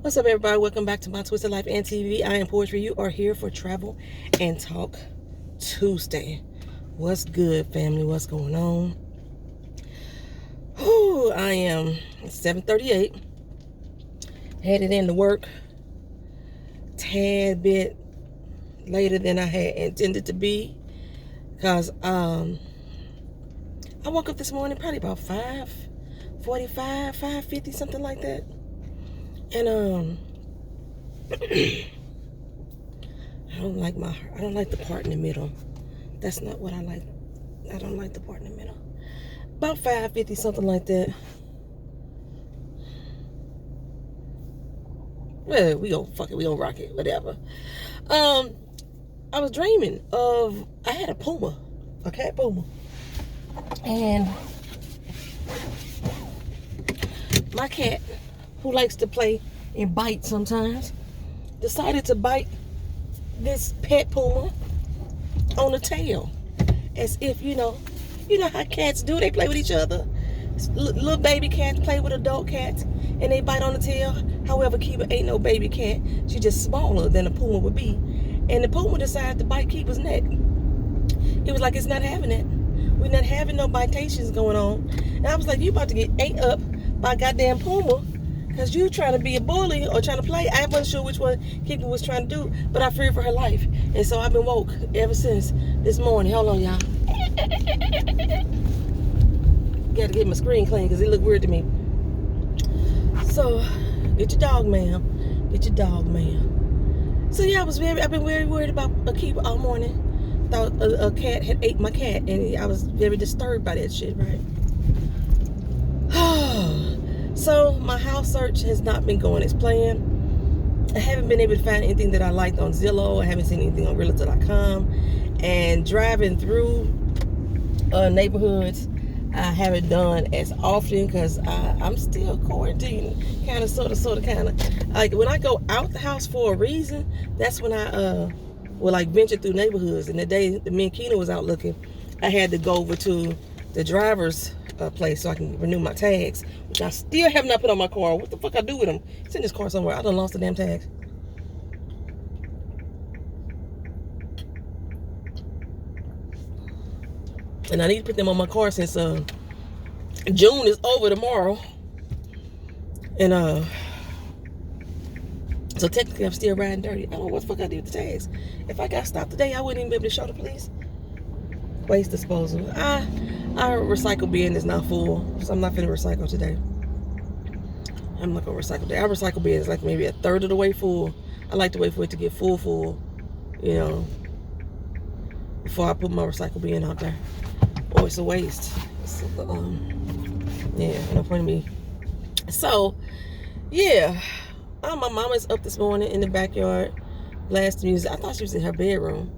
What's up, everybody? Welcome back to my Twisted Life and TV. I am Poetry. You are here for Travel and Talk Tuesday. What's good, family? What's going on? I am 7:38. Headed into work. Tad bit later than I had intended to be, because I woke up this morning probably about 5:45, 5:50, something like that. And I don't like the part in the middle. That's not what I like. I don't like the part in the middle. About 5:50, something like that. Well, we gonna rock it, whatever. I was dreaming of, I had a cat puma. And my cat, who likes to play and bite sometimes, decided to bite this pet puma on the tail, as if you know how cats do. They play with each other. Little baby cats play with adult cats, and they bite on the tail. However, Kiba ain't no baby cat. She's just smaller than a puma would be, and the puma decided to bite Kiba's neck. It was like, it's not having it. We're not having no bitations going on. And I was like, you about to get ate up by a goddamn puma, because you trying to be a bully or trying to play. I wasn't sure which one Kiba was trying to do, but I feared for her life. And so I've been woke ever since this morning. Hold on, y'all. Got to get my screen clean because it looked weird to me. So, get your dog, ma'am. Get your dog, ma'am. So yeah, I've been very worried about a Kiba all morning. Thought a cat had ate my cat, and I was very disturbed by that shit, right? So my house search has not been going as planned. I haven't been able to find anything that I liked on Zillow. I haven't seen anything on Realtor.com. And driving through neighborhoods, I haven't done as often because I'm still quarantined. Kind of, sort of. Like, when I go out the house for a reason, that's when I will like venture through neighborhoods. And the day that me and Keena was out looking, I had to go over to the driver's place so I can renew my tags, which I still have not put on my car. What the fuck I do with them? It's in this car somewhere. I done lost the damn tags. And I need to put them on my car since June is over tomorrow. And so technically I'm still riding dirty. I don't know what the fuck I did with the tags. If I got stopped today, I wouldn't even be able to show the police. Waste disposal. Our recycle bin is not full, so I'm not finna recycle today. I'm not gonna recycle today. Our recycle bin is like maybe a third of the way full. I like to wait for it to get full, you know, before I put my recycle bin out there. Or it's a waste. It's, yeah, no point in me. So, yeah, my mama's up this morning in the backyard blasting music. I thought she was in her bedroom.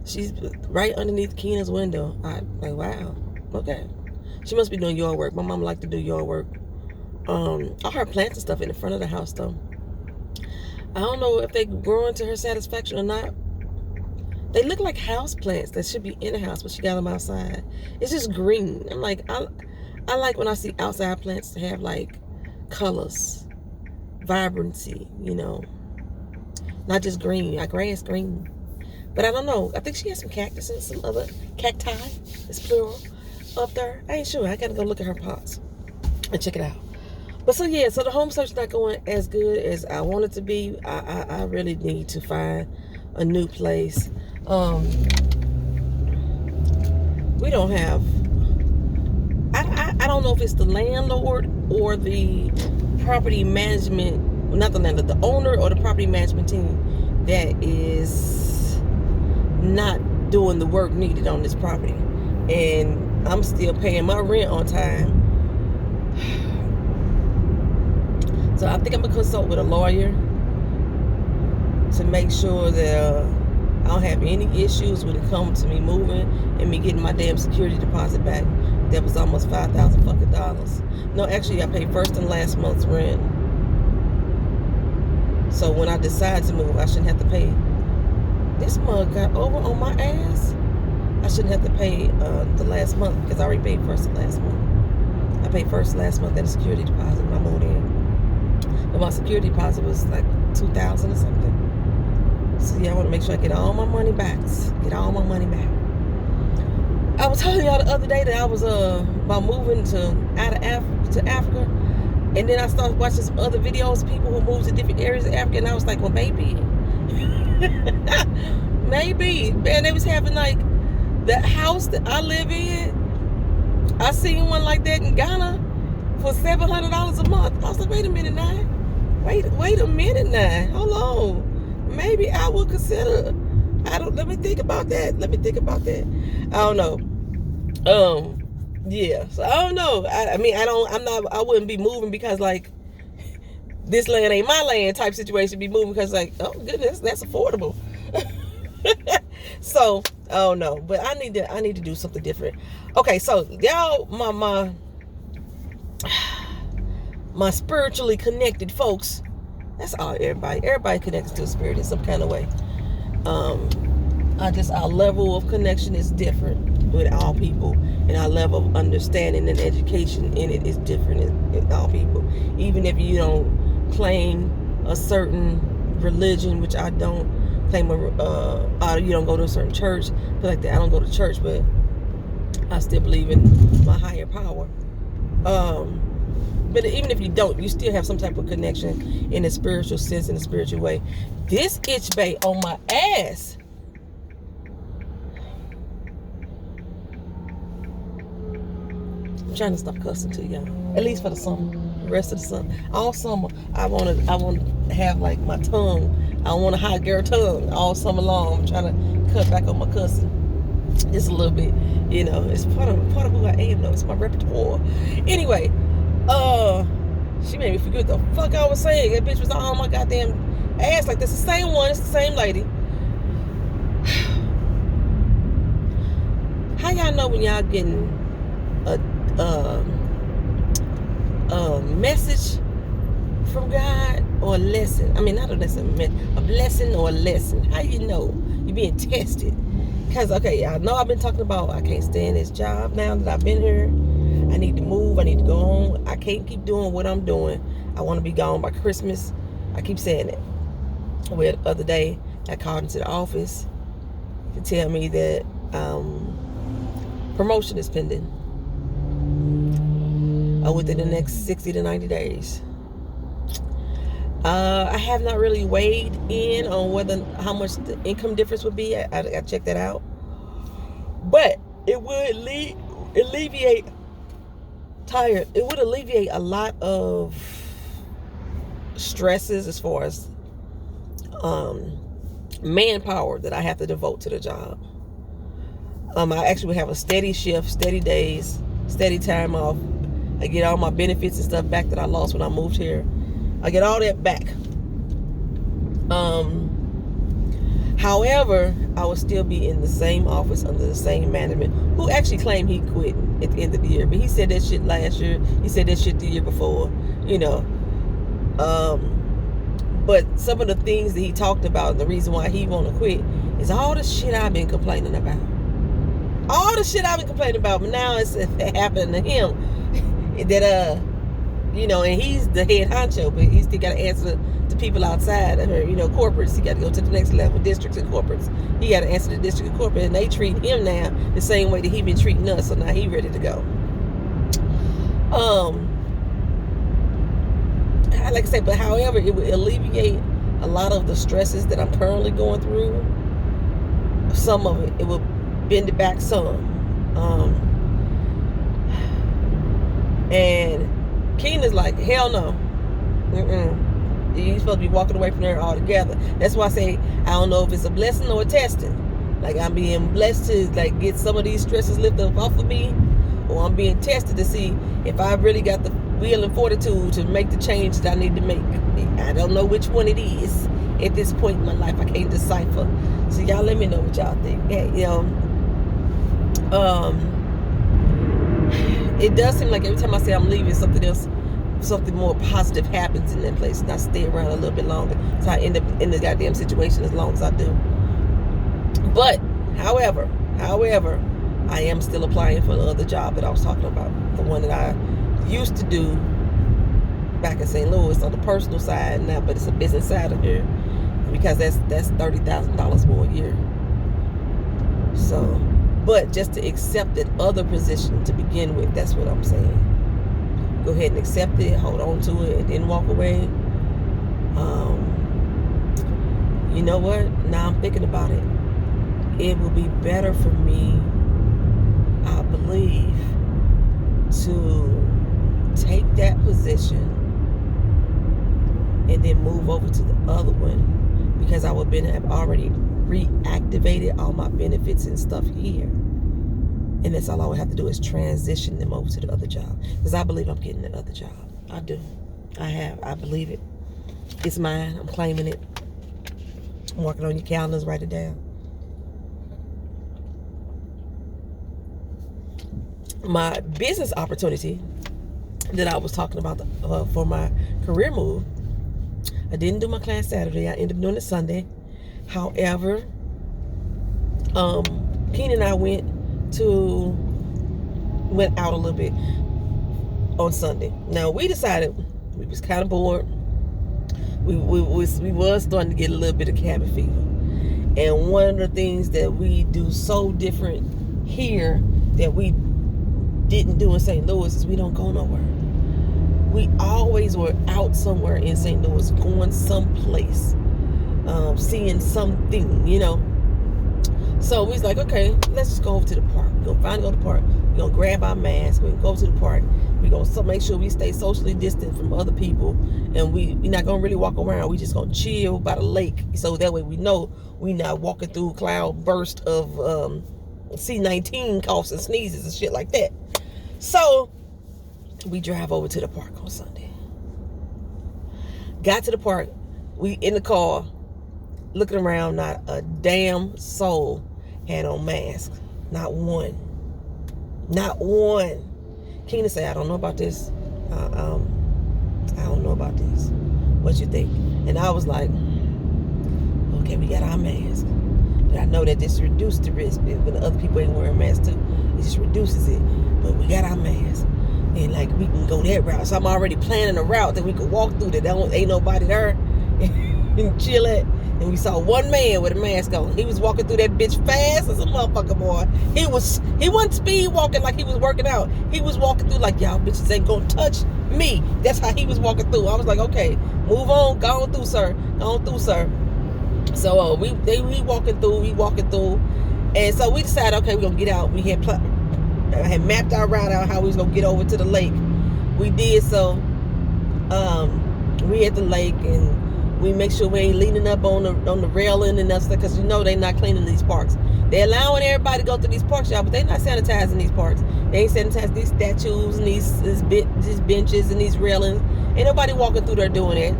She's right underneath Keena's window. I'm like, wow, okay. She must be doing yard work. My mom liked to do yard work. I heard plants and stuff in the front of the house, though. I don't know if they growing to her satisfaction or not. They look like house plants that should be in the house, but she got them outside. It's just green. I'm like, I like when I see outside plants to have like colors, vibrancy, you know, not just green. Like grass green. But I don't know. I think she has some cactus and some other cacti. It's plural up there. I ain't sure. I gotta go look at her pots and check it out. But so yeah, so the home search not going as good as I want it to be. I really need to find a new place. We don't have. I don't know if it's the landlord or the property management. Not the landlord, the owner or the property management team that is not doing the work needed on this property, and I'm still paying my rent on time. So I think I'm gonna consult with a lawyer to make sure that I don't have any issues when it comes to me moving and me getting my damn security deposit back. That was almost $5,000 fucking dollars. No, actually I paid first and last month's rent. So when I decide to move, I shouldn't have to pay. This mug got over on my ass. I shouldn't have to pay the last month because I already paid first and last month. I paid first last month and a security deposit when I moved in. but my security deposit was like $2,000 or something. So yeah, I want to make sure I get all my money back. Get all my money back. I was telling y'all the other day that I was about moving to Africa, and then I started watching some other videos of people who moved to different areas of Africa, and I was like, well, maybe, maybe, man, they was having like the house that I live in. I seen one like that in Ghana for $700 a month. I was like, wait a minute now. Wait a minute now. Hold on. Maybe I would consider. Let me think about that. I don't know. Yeah. So I don't know. I wouldn't be moving because like this land ain't my land type situation. Be moving because like, oh goodness, that's affordable. So I don't know, but I need to do something different. Okay, so y'all, my spiritually connected folks. That's all. Everybody connects to a spirit in some kind of way. Our level of connection is different with all people, and our level of understanding and education in it is different in all people. Even if you don't claim a certain religion, which I don't claim, you don't go to a certain church, but like that, I don't go to church, but I still believe in my higher power. But even if you don't, you still have some type of connection in a spiritual sense, in a spiritual way. This itch bay on my ass. I'm trying to stop cussing too, y'all. At least for the summer. The rest of the summer. All summer, I want to have like my tongue. I want a hot girl tongue all summer long. I'm trying to cut back on my cussing. Just a little bit. You know, it's part of who I am though. It's my repertoire. Anyway, she made me forget what the fuck I was saying. That bitch was on my goddamn ass like this. The same one. It's the same lady. How y'all know when y'all getting a message from God or a lesson? I mean, not a lesson, a blessing or a lesson. How you know you're being tested? Because, okay, I know I've been talking about I can't stay in this job now that I've been here. I need to move. I need to go home. I can't keep doing what I'm doing. I want to be gone by Christmas. I keep saying it. Well, the other day, I called into the office to tell me that promotion is pending within the next 60 to 90 days. I have not really weighed in on how much the income difference would be. I got to check that out. But it would alleviate a lot of stresses as far as manpower that I have to devote to the job. I actually would have a steady shift, steady days, steady time off. I get all my benefits and stuff back that I lost when I moved here. I get all that back. However, I will still be in the same office under the same management, who actually claimed he quit at the end of the year. But he said that shit last year. He said that shit the year before, you know. But some of the things that he talked about, the reason why he want to quit, is all the shit I've been complaining about. All the shit I've been complaining about, but now it's happening to him. That you know, and he's the head honcho, but he still got to answer to people outside of her, you know, corporates. He got to go to the next level, districts and corporates. He got to answer the district and corporate, and they treat him now the same way that he been treating us. So now he ready to go. Like I said, but however, it would alleviate a lot of the stresses that I'm currently going through. Some of it would bend it back some. And Keena's like, hell no. You're supposed to be walking away from there altogether. That's why I say I don't know if it's a blessing or a testing. Like, I'm being blessed to like get some of these stresses lifted off of me, or I'm being tested to see if I really got the will and fortitude to make the change that I need to make. I don't know which one it is at this point in my life. I can't decipher. So y'all let me know what y'all think. Yeah, you know, it does seem like every time I say I'm leaving, something more positive happens in that place, and I stay around a little bit longer. So I end up in the goddamn situation as long as I do. But, however, I am still applying for the other job that I was talking about, the one that I used to do back in St. Louis on the personal side now, but it's a business side of here because that's $30,000 more a year. So, but just to accept that other position to begin with, that's what I'm saying. Go ahead and accept it, hold on to it, and then walk away. You know what? Now I'm thinking about it. It will be better for me, I believe, to take that position and then move over to the other one, because I would have already reactivated all my benefits and stuff here. And that's all I would have to do is transition them over to the other job. Because I believe I'm getting the other job. I do. I believe it. It's mine. I'm claiming it. I'm working on your calendars, write it down. My business opportunity that I was talking about for my career move, I didn't do my class Saturday. I ended up doing it Sunday. However, Keenan and I went out a little bit on Sunday. Now we decided we was kind of bored. We was starting to get a little bit of cabin fever. And one of the things that we do so different here that we didn't do in St. Louis is we don't go nowhere. We always were out somewhere in St. Louis, going someplace, seeing something, you know. So we was like, okay, let's just go over to the park. We're going to finally go to the park. We're going to grab our masks. We're going to go to the park. We're going to make sure we stay socially distant from other people. And we're not going to really walk around. We just going to chill by the lake. So that way we know we're not walking through cloud burst of C-19 coughs and sneezes and shit like that. So we drive over to the park on Sunday. Got to the park. We in the car, looking around. Not a damn soul had on masks. Not one. Not one. Keenan said, I don't know about this. I don't know about this. What you think? And I was like, okay, we got our masks. But I know that this reduced the risk. When the other people ain't wearing masks too, it just reduces it. But we got our masks. And like, we can go that route. So I'm already planning a route that we could walk through that ain't nobody there and chill at. And we saw one man with a mask on. He was walking through that bitch fast as a motherfucker, boy. He wasn't speed walking like he was working out. He was walking through like, y'all bitches ain't gonna touch me. That's how he was walking through. I was like, okay, move on, go on through, sir. Go on through, sir. So we walking through. And so we decided, okay, we're gonna get out. We had mapped our route out how we was gonna get over to the lake. We did so. We at the lake, and we make sure we ain't leaning up on the railing and stuff, because you know they not cleaning these parks. They're allowing everybody to go through these parks, y'all, but they not sanitizing these parks. They ain't sanitizing these statues and these benches and these railings. Ain't nobody walking through there doing it.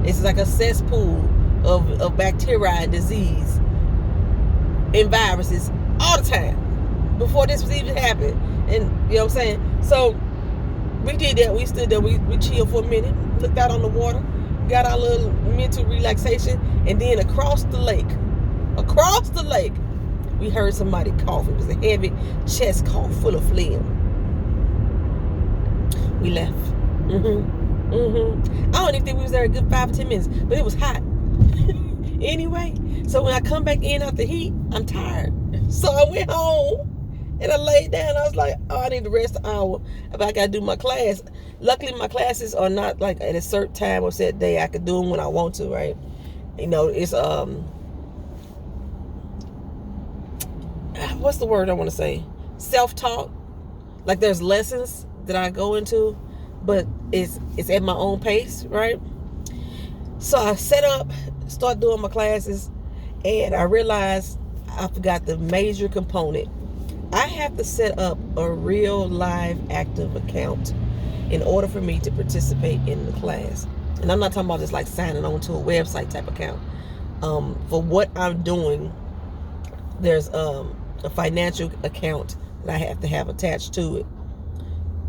It's like a cesspool of bacteria and disease and viruses all the time before this was even happening. And you know what I'm saying? So we did that. We stood there. We chilled for a minute, looked out on the water, got our little mental relaxation, and then across the lake, we heard somebody cough. It was a heavy chest cough full of phlegm. We left. I don't even think we was there a good 5 or 10 minutes, but it was hot. Anyway, so when I come back in out the heat, I'm tired. So I went home and I laid down. I was like, oh, I need to rest an hour if I got to do my class. Luckily, my classes are not like at a certain time or set day. I could do them when I want to, right? You know, it's, what's the word I want to say? Self-taught. Like there's lessons that I go into, but it's at my own pace, right? So I set up, start doing my classes, and I realized I forgot the major component. I have to set up a real live active account in order for me to participate in the class. And I'm not talking about just like signing on to a website type account. For what I'm doing, there's a financial account that I have to have attached to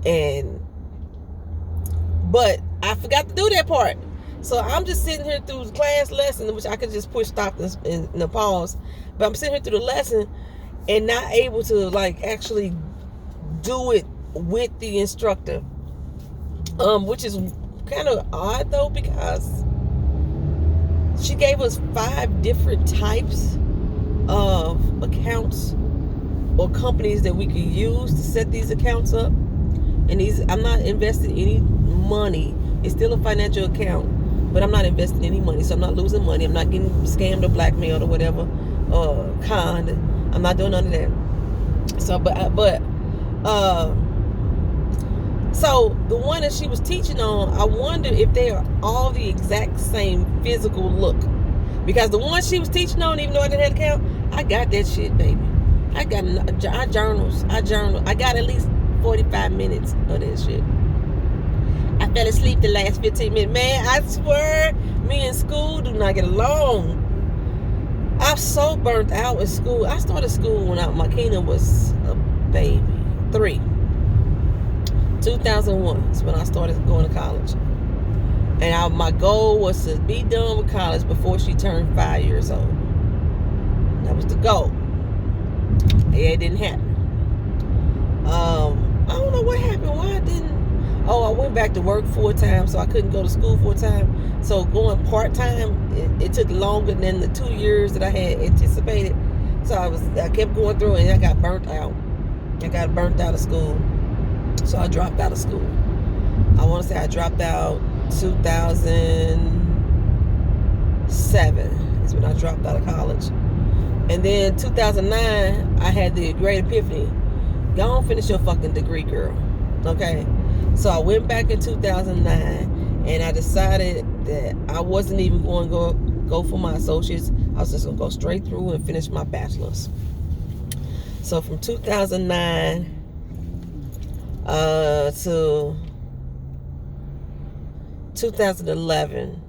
it. But I forgot to do that part. So I'm just sitting here through the class lesson, which I could just push stop and pause. But I'm sitting here through the lesson and not able to like actually do it with the instructor. which is kind of odd though, because she gave us 5 different types of accounts or companies that we could use to set these accounts up. And I'm not investing any money. It's still a financial account, but I'm not investing any money, so I'm not losing money. I'm not getting scammed or blackmailed or whatever, conned. I'm not doing none of that. So, so the one that she was teaching on, I wonder if they are all the exact same physical look. Because the one she was teaching on, even though I didn't have an account, I got that shit, baby. I journals. I journal. I got at least 45 minutes of that shit. I fell asleep the last 15 minutes. Man, I swear, me and school do not get along. I'm so burnt out in school. I started school when my Kingdom was a baby. 3. 2001 is when I started going to college. And my goal was to be done with college before she turned 5 years old. That was the goal. Yeah, it didn't happen. I don't know what happened. Why I didn't. Oh, I went back to work full-time, so I couldn't go to school full-time. So going part-time, it took longer than the 2 years that I had anticipated. So I kept going through it, and I got burnt out. I got burnt out of school. So I dropped out of school. I want to say I dropped out 2007 is when I dropped out of college. And then 2009, I had the great epiphany. Go on, finish your fucking degree, girl. Okay? So I went back in 2009, and I decided that I wasn't even going to go for my associates. I was just going to go straight through and finish my bachelor's. So from 2009 to 2011,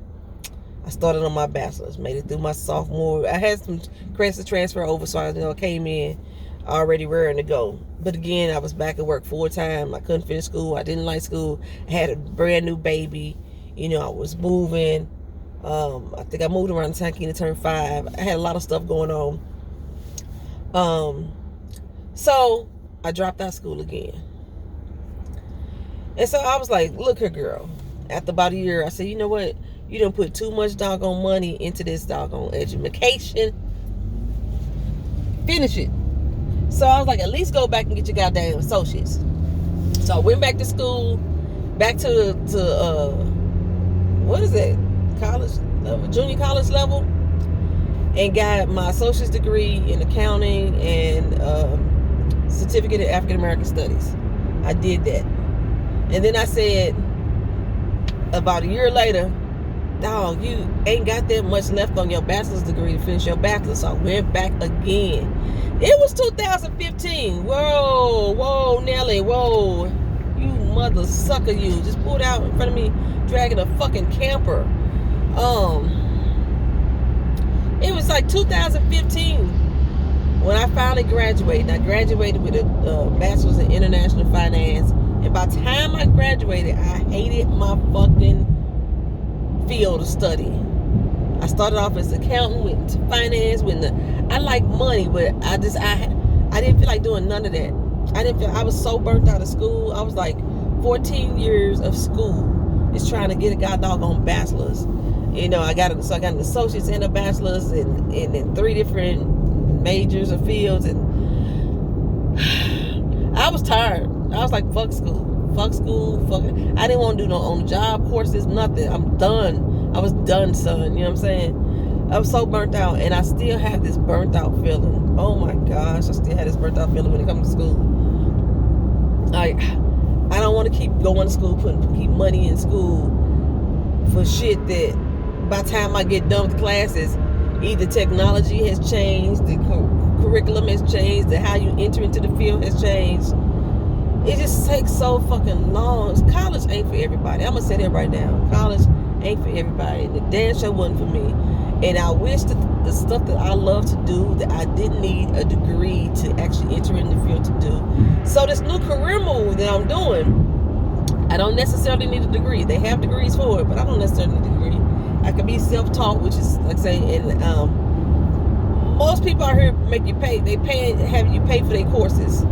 I started on my bachelor's, made it through my sophomore. I had some credits to transfer over, so I came in already raring to go. But again, I was back at work full time. I couldn't finish school. I didn't like school. I had a brand new baby. I was moving. I think I moved around the time Kina turned 5. I had a lot of stuff going on. So I dropped out of school again. And so I was like, look here, girl. After about a year, I said, you know what? You done put too much doggone money into this doggone education. Finish it. So I was like, at least go back and get your goddamn associates. So I went back to school, back to what is it? College level, junior college level, and got my associate's degree in accounting and certificate in African American Studies. I did that. And then I said, about a year later, dog, you ain't got that much left on your bachelor's degree to finish your bachelor's. So I went back again. It was 2015. Whoa, Nelly, whoa. You mother sucker, you. Just pulled out in front of me, dragging a fucking camper. It was like 2015 when I finally graduated. I graduated with a bachelor's in international finance. And by the time I graduated, I hated my fucking field of study. I started off as an accountant, went into finance, I like money, but I didn't feel like doing none of that. I was so burnt out of school. I was like 14 years of school is trying to get a goddamn bachelor's. I got an associate's and a bachelor's in 3 different majors or fields, and I was tired. I was like, fuck school. I didn't want to do no on-the-job courses, nothing. I'm done. I was done, son. You know what I'm saying? I was so burnt out, and I still have this burnt out feeling. Oh my gosh, I still have this burnt out feeling when it comes to school. I don't want to keep going to school, keep money in school for shit that by the time I get done with classes, either technology has changed, the curriculum has changed, how you enter into the field has changed. It just takes so fucking long. College ain't for everybody. I'm going to say that right now. College ain't for everybody. The damn show wasn't for me. And I wish that the stuff that I love to do, that I didn't need a degree to actually enter in the field to do. So this new career move that I'm doing, I don't necessarily need a degree. They have degrees for it, but I don't necessarily need a degree. I can be self-taught, which is, like I say, and most people out here make you pay. They have you pay for their courses,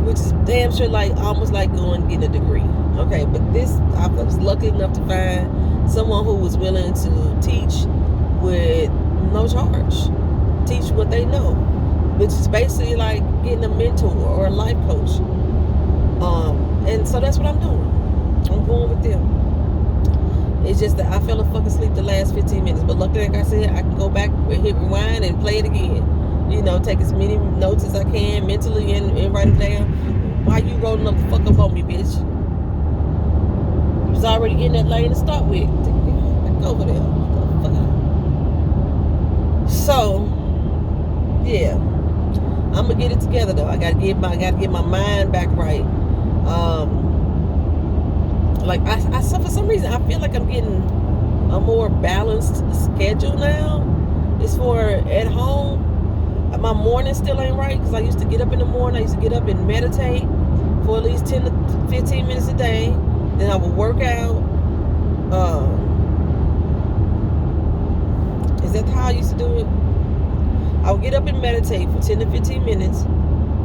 which is damn sure like almost like going and getting a degree. Okay, but this, I was lucky enough to find someone who was willing to teach with no charge. Teach what they know, which is basically like getting a mentor or a life coach. And so that's what I'm doing. I'm going with them. It's just that I fell a fucking asleep the last 15 minutes. But luckily, like I said, I can go back and hit rewind and play it again. You know, take as many notes as I can mentally and write them down. Why you rolling up the fuck up on me, bitch? You was already in that lane to start with. Back over there. So, yeah. I'm gonna get it together though. I gotta get my mind back right. Like I for some reason I feel like I'm getting a more balanced schedule now. It's for at home. My morning still ain't right because I used to get up in the morning. I used to get up and meditate for at least 10 to 15 minutes a day. Then I would work out. Is that how I used to do it? I would get up and meditate for 10 to 15 minutes.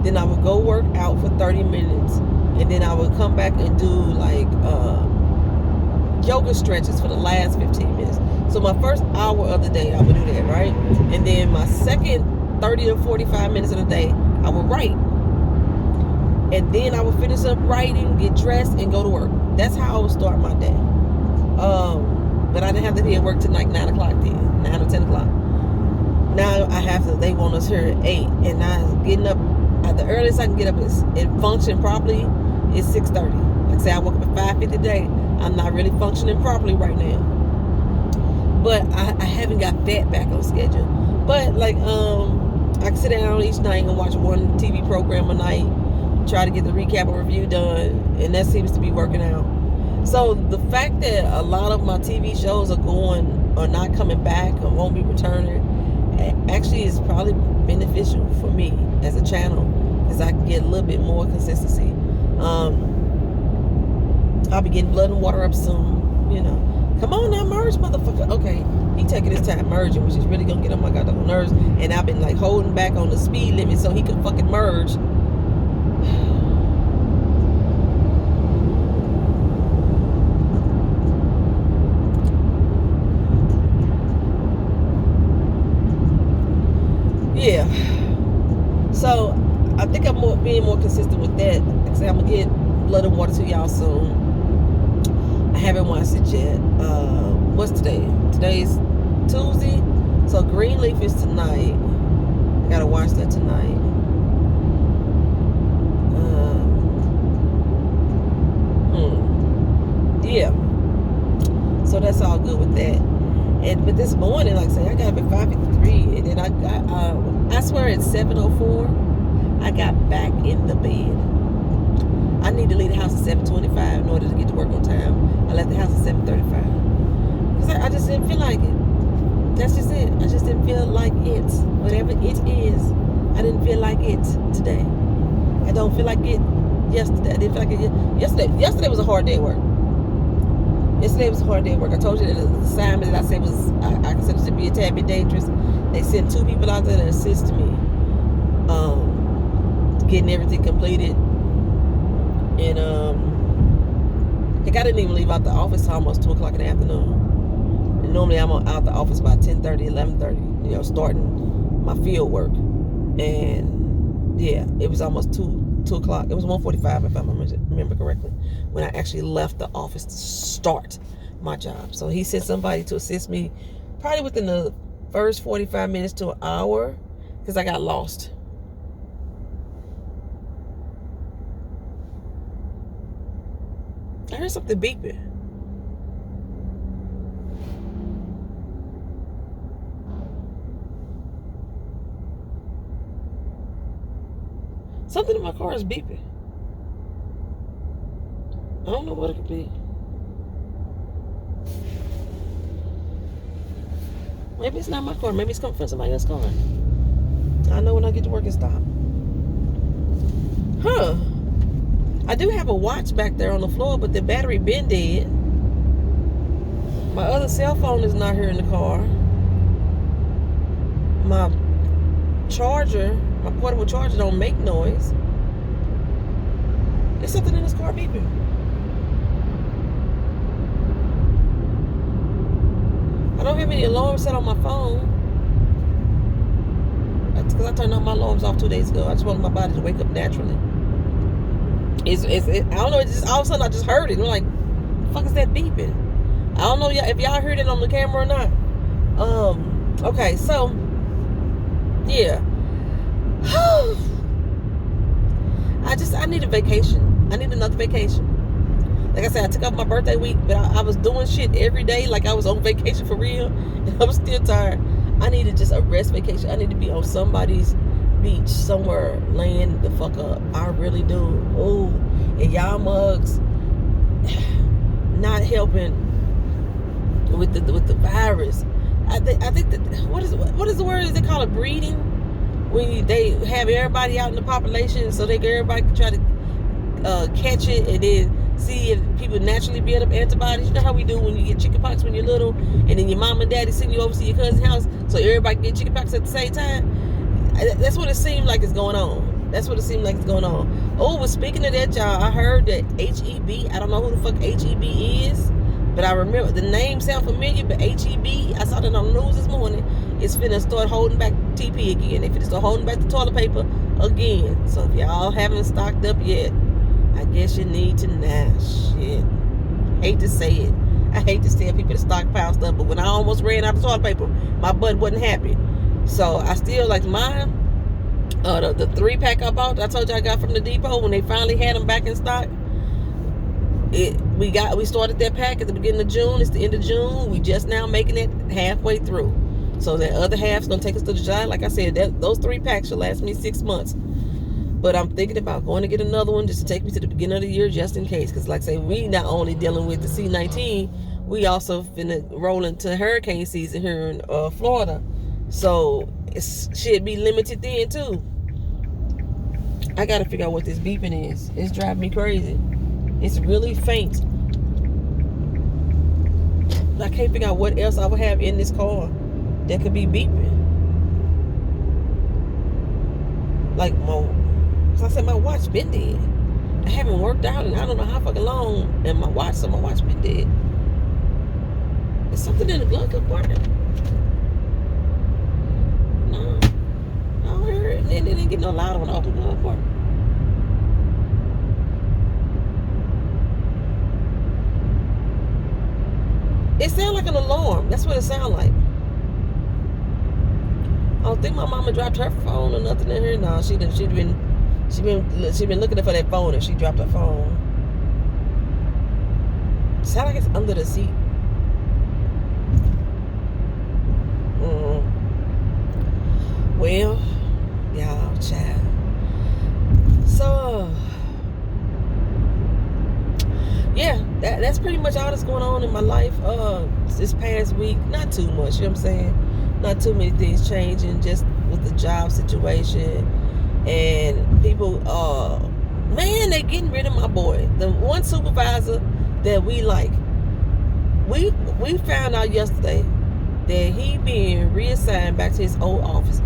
Then I would go work out for 30 minutes. And then I would come back and do like yoga stretches for the last 15 minutes. So my first hour of the day, I would do that, right? And then my second 30 to 45 minutes of the day, I would write. And then I would finish up writing, get dressed, and go to work. That's how I would start my day. But I didn't have to be at work till like 9 o'clock then, 9 or 10 o'clock. Now I have to, they want us here at 8. And I'm getting up, the earliest I can get up and function properly is 6:30. Like I say, I woke up at 5:50 today. I'm not really functioning properly right now. But I haven't got that back on schedule. But like, I can sit down each night and watch one TV program a night, try to get the recap or review done, and that seems to be working out. So the fact that a lot of my TV shows are not coming back or won't be returning, actually is probably beneficial for me as a channel, because I can get a little bit more consistency. I'll be getting Blood and Water up soon, you know. Come on now, merge, motherfucker. Okay, he taking his time merging, which is really gonna get on my goddamn nerves. And I've been like holding back on the speed limit so he can fucking merge. Yeah. So I think I'm being more consistent with that. Like I say, I'm gonna get Blood and Water to y'all soon. I haven't watched it yet. What's today? Today's Tuesday. So Greenleaf is tonight. I gotta watch that tonight. Yeah. So that's all good with that. But this morning, like I say, I got up at 5:53, and then I swear at 7:04, I got back in the bed. I need to leave the house at 7:25 in order to get to work on time. I left the house at 7:35 because I just didn't feel like it. That's just it. I just didn't feel like it. Whatever it is, I didn't feel like it today. I don't feel like it yesterday. I didn't feel like it yesterday. Yesterday was a hard day at work. Yesterday was a hard day at work. I told you that the assignment that I said was, I considered it to be a tad bit dangerous. They sent 2 people out there to assist me, getting everything completed. And I didn't even leave out the office till almost 2 o'clock in the afternoon. And normally I'm out the office by 10:30, 11:30, you know, starting my field work. And yeah, it was almost 2 o'clock. It was 1:45 if I remember correctly, when I actually left the office to start my job. So he sent somebody to assist me probably within the first 45 minutes to an hour, because I got lost. I heard something beeping. Something in my car is beeping. I don't know what it could be. Maybe it's not my car. Maybe it's coming from somebody else's car. I know when I get to work, it stops. Huh. I do have a watch back there on the floor, but the battery been dead. My other cell phone is not here in the car. My charger, my portable charger, don't make noise. There's something in this car beeping. I don't have any alarms set on my phone. That's because I turned all my alarms off 2 days ago. I just wanted my body to wake up naturally. I don't know, it's just all of a sudden I just heard it. I'm like, the fuck is that beeping? I don't know if y'all heard it on the camera or not. Okay, so yeah. I need a vacation. I need another vacation. Like I said, I took off my birthday week, but I was doing shit every day like I was on vacation for real, and I was still tired. I needed just a rest vacation. I need to be on somebody's beach somewhere laying the fuck up. I really do. Oh, and y'all mugs not helping with the virus. I think that what is the word? Is they call it breeding? When they have everybody out in the population so everybody can try to catch it and then see if people naturally build up antibodies. You know how we do when you get chickenpox when you're little, and then your mom and daddy send you over to your cousin's house so everybody can get chickenpox at the same time. That's what it seems like is going on. That's what it seems like is going on. Oh, but speaking of that, y'all, I heard that HEB, I don't know who the fuck HEB is, but I remember the name sound familiar, but HEB, I saw that on the news this morning, it's finna start holding back TP again. They finna start holding back the toilet paper again. So if y'all haven't stocked up yet, I guess you need to now. Shit. Hate to say it. I hate to tell people to stockpile stuff, but when I almost ran out of toilet paper, my butt wasn't happy. So I still like mine. The 3-pack I bought, I told you I got from the depot when they finally had them back in stock. We started that pack at the beginning of June. It's the end of June. We just now making it halfway through. So that other half's gonna take us to July. Like I said, those 3 packs should last me 6 months. But I'm thinking about going to get another one just to take me to the beginning of the year just in case. Because like I say, we not only dealing with the C-19, we also finna roll into hurricane season here in Florida. So it should be limited then too. I gotta figure out what this beeping is. It's driving me crazy. It's really faint. I can't figure out what else I would have in this car that could be beeping. Like cause I said my watch been dead. I haven't worked out and I don't know how fucking long, and my watch been dead. There's something in the glove compartment. No, I don't hear it. It didn't get no louder when I opened the glove compartment. It sounds like an alarm. That's what it sounds like. I don't think my mama dropped her phone or nothing in here. No, she been looking for that phone and she dropped her phone. It sounds like it's under the seat. Well, y'all, child. So yeah, that's pretty much all that's going on in my life this past week. Not too much, you know what I'm saying? Not too many things changing, just with the job situation. And people, man, they getting rid of my boy. The one supervisor that we like. We found out yesterday that he being reassigned back to his old office.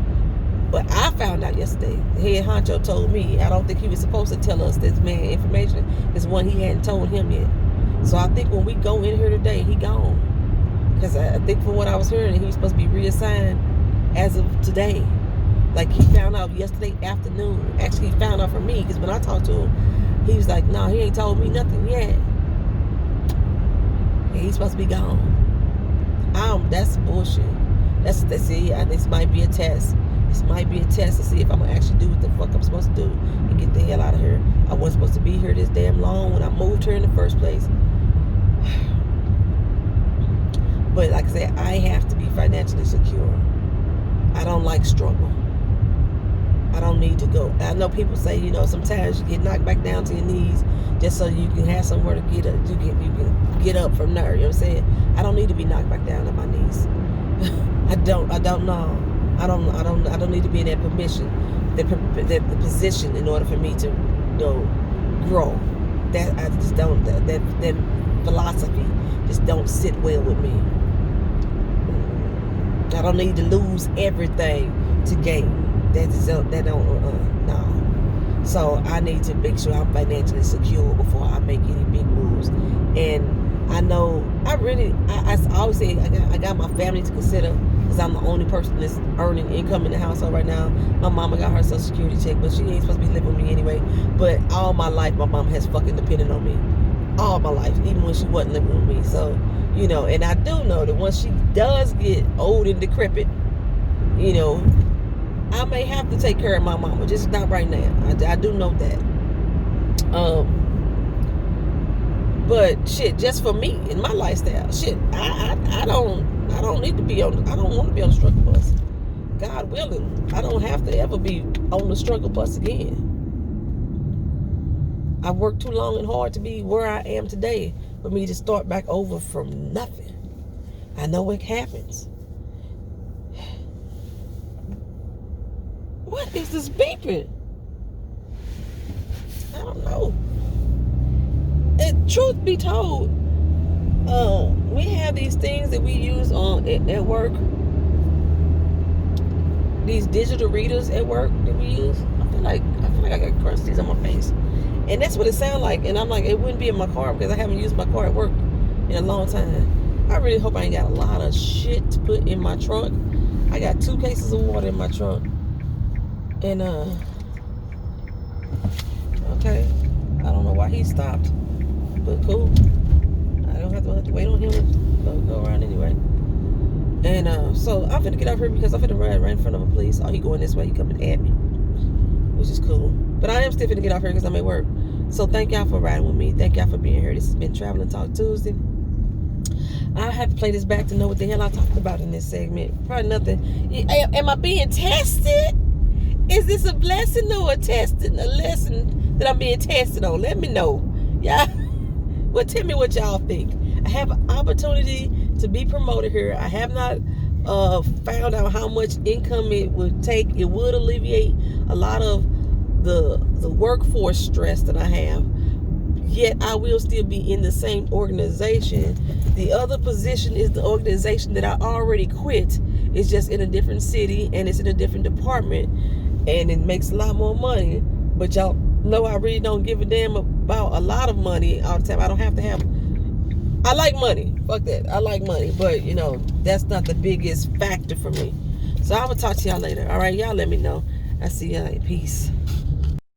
But I found out yesterday, the head honcho told me, I don't think he was supposed to tell us this man information. It's one he hadn't told him yet. So I think when we go in here today, he gone. Because I think from what I was hearing, he was supposed to be reassigned as of today. Like he found out yesterday afternoon. Actually, he found out from me, because when I talked to him, he was like, no, he ain't told me nothing yet. And he's supposed to be gone. That's bullshit. That's it. This might be a test. This might be a test to see if I'm going to actually do what the fuck I'm supposed to do and get the hell out of here. I wasn't supposed to be here this damn long when I moved here in the first place. But like I said, I have to be financially secure. I don't like struggle. I don't need to go. I know people say, sometimes you get knocked back down to your knees just so you can have somewhere to get up. You can get up from there. You know what I'm saying? I don't need to be knocked back down to my knees. I don't know. I don't need to be in that the position in order for me to grow. That I just don't. That philosophy just don't sit well with me. I don't need to lose everything to gain. That don't no. So I need to make sure I'm financially secure before I make any big moves. And I know. I always say I got my family to consider because I'm the only person that's earning income in the household right now. My mama got her Social Security check, but she ain't supposed to be living with me anyway. But all my life, my mom has fucking depended on me. All my life, even when she wasn't living with me. So, and I do know that once she does get old and decrepit, I may have to take care of my mama, just not right now. I do know that. But shit, just for me and my lifestyle, shit, I don't need to be on. I don't want to be on the struggle bus. God willing, I don't have to ever be on the struggle bus again. I worked too long and hard to be where I am today for me to start back over from nothing. I know it happens. What is this beeping? I don't know. And truth be told, we have these things that we use at work. These digital readers at work that we use. I feel like I got crusties on my face, and that's what it sounds like. And I'm like, it wouldn't be in my car because I haven't used my car at work in a long time. I really hope I ain't got a lot of shit to put in my trunk. I got 2 cases of water in my trunk, and okay, I don't know why he stopped, but cool. I don't have to wait on him to go around anyway. And so I'm finna get out here because I'm finna ride right in front of a police. Oh, he going this way. He coming at me, which is cool. But I am still finna get out here because I'm at work. So thank y'all for riding with me. Thank y'all for being here. This has been Traveling Talk Tuesday. I have to play this back to know what the hell I talked about in this segment. Probably nothing. Am I being tested? Is this a blessing or a testing? A lesson that I'm being tested on? Let me know. Yeah. Well, tell me what y'all think. I have an opportunity to be promoted here. I have not found out how much income it would take. It would alleviate a lot of the workforce stress that I have. Yet I will still be in the same organization. The other position is the organization that I already quit. It's just in a different city and it's in a different department, and it makes a lot more money. But y'all know I really don't give a damn about a lot of money all the time. I don't have to have. I like money. Fuck that. I like money. But, that's not the biggest factor for me. So I will talk to y'all later. All right, y'all let me know. I see y'all. Peace.